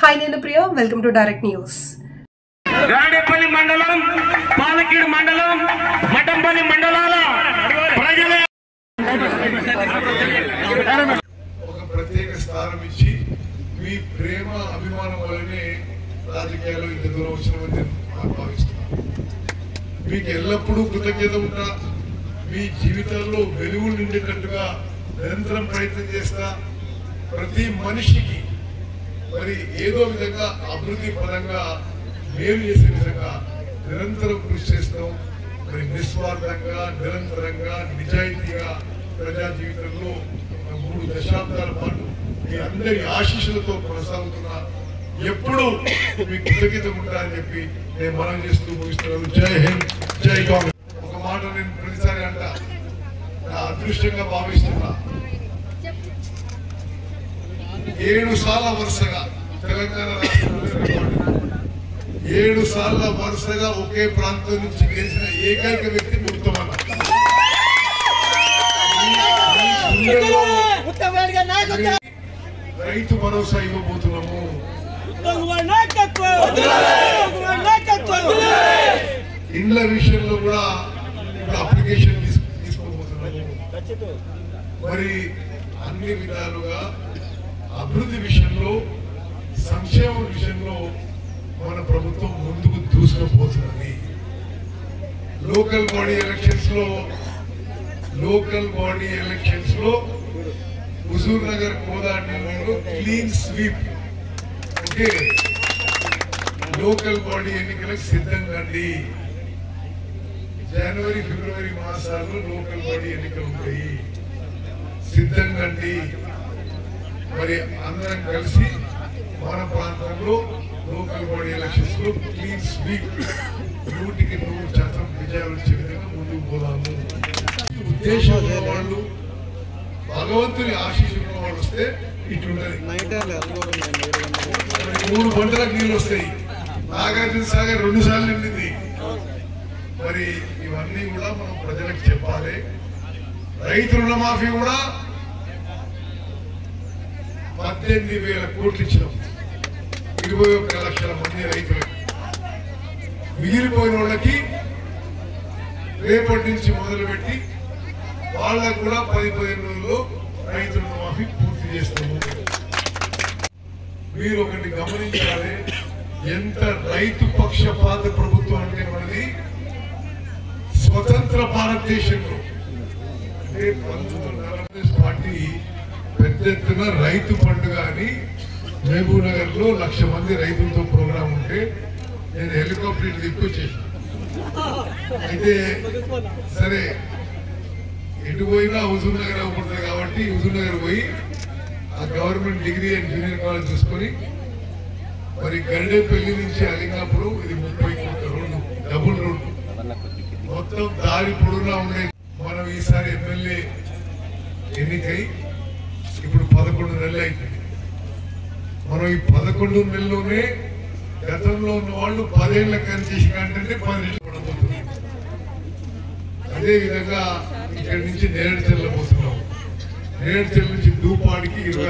Hi, Nenu Priya. Welcome to Direct News. Gadepalli మండలం, పాలకీడు మండలం, మఠంపల్లి మండలాల ప్రజలే ఒక ప్రత్యేక స్థానం ఇచ్చి మీ ప్రేమ అభిమానం వల్లనే రాజకీయాల్లో ఇంత దూరం వచ్చినామని నేను భావిస్తున్నాను. మీకు ఎల్లప్పుడూ కృతజ్ఞత ఉంటా, మీ జీవితాల్లో వెలుగులు నిండేటట్టుగా నిరంతరం ప్రయత్నం చేస్తా. ప్రతి మనిషికి మరి ఏదో విధంగా అభివృద్ధి పరంగా మేలు చేసే విధంగా నిరంతరం కృషి చేస్తాం. మరి నిస్వార్థంగా నిరంతరంగా నిజాయితీగా ప్రజా జీవితంలో 3 దశాబ్దాల పాటు మీ అందరి ఆశీస్సులతో కొనసాగుతున్నా. ఎప్పుడు మీ కృతజ్ఞత ఉంటా అని చెప్పి నేను మనం చేస్తూ ముగిస్తున్నాను. జై హింద్, జై కాంగ్రెస్. ఒక మాట నేను ప్రతిసారి అంట, నా అదృష్టంగా భావిస్తున్నా. 7 సార్ల వరుసగా తెలంగాణ రాష్ట్రంలో 7 సార్ల వరుసగా ఒకే ప్రాంతం నుంచి గెలిచిన ఏకైక వ్యక్తి గుర్తమన్న. రైతు భరోసా ఇవ్వబోతున్నాము. ఇండ్ల విషయంలో కూడా ఇప్పుడు అప్లికేషన్ తీసుకోబోతున్నాము. మరి అన్ని విధాలుగా అభివృద్ధి విషయంలో, సంక్షేమ విషయంలో మన ప్రభుత్వం ముందుకు దూసుకుపోతున్నది. లోకల్ బాడీ ఎలక్షన్స్ లో హుజూర్ నగర్ కోదాడలో clean sweep. Okay, local body ఎన్నికలకు సిద్ధంగా అండి. జనవరి ఫిబ్రవరి మాసాల్లో లోకల్ బాడీ ఎన్నికలు ఉంటాయి, సిద్ధంగా అండి. మరి అందరం కలిసి మన ప్రాంతంలో లోకల్ బాడీ ఎలక్షన్స్ లో క్లీన్ స్వీప్ 100% విజయాలు వచ్చే విధంగా ముందుకు పోదాము. ఉద్దేశం ఉన్న వాళ్ళు, భగవంతుని ఆశీస్సులు ఉన్న వాళ్ళు వస్తే ఇట్లుంటది. 3 గంటలకు నీళ్ళు వస్తాయి. నాగార్జున సాగర్ 2 సార్లు నిండింది. మరి ఇవన్నీ కూడా మనం ప్రజలకు చెప్పాలి. రైతు రుణమాఫీ కూడా 18,000 కోట్లు ఇచ్చినాం 21 లక్షల మంది రైతులకు. మిగిలిపోయిన వాళ్ళకి రేపటి నుంచి మొదలుపెట్టి వాళ్ళకు కూడా 10-15 రోజుల్లో రైతు రుణమాఫీ పూర్తి చేస్తాము. మీరు ఒకటి గమనించాలి, ఎంత రైతు పక్షపాత ప్రభుత్వం అంటే మనది. స్వతంత్ర భారతదేశంలో అంటే 1940 పార్టీ పెద్ద ఎత్తున రైతు పండుగ అని మహబూబ్ నగర్ లో 1,00,000 మంది రైతులతో ప్రోగ్రాం ఉంటే నేను హెలికాప్టర్ తీసుకొచ్చేసాను. అయితే సరే, ఎటు పోయినా హుజూర్ నగర్ అవ్వబడుతుంది కాబట్టి హుజూర్ నగర్ పోయి ఆ government degree and junior college చూసుకొని, మరి గండేపల్లి నుంచి అలింగాపురం ఇది 30 కోట్ల రోడ్డు, డబుల్ రోడ్డు, మొత్తం దారి పొడుగునా ఉండే. మనం ఈసారి ఎమ్మెల్యే ఎన్నికై ఇప్పుడు 11 నెలలు అయిపోయింది. మనం ఈ 11 నెలల్లోనే గతంలో ఉన్న వాళ్ళు 10 ఏళ్ల కన్సెషన్ కంటే 10 రెట్లు పడబోతుంది. అదే విధంగా ఇక్కడి నుంచి నేరేడుచెర్ల పోతున్నాం. నేరేడుచెర్ల నుంచి దూపాడికి 20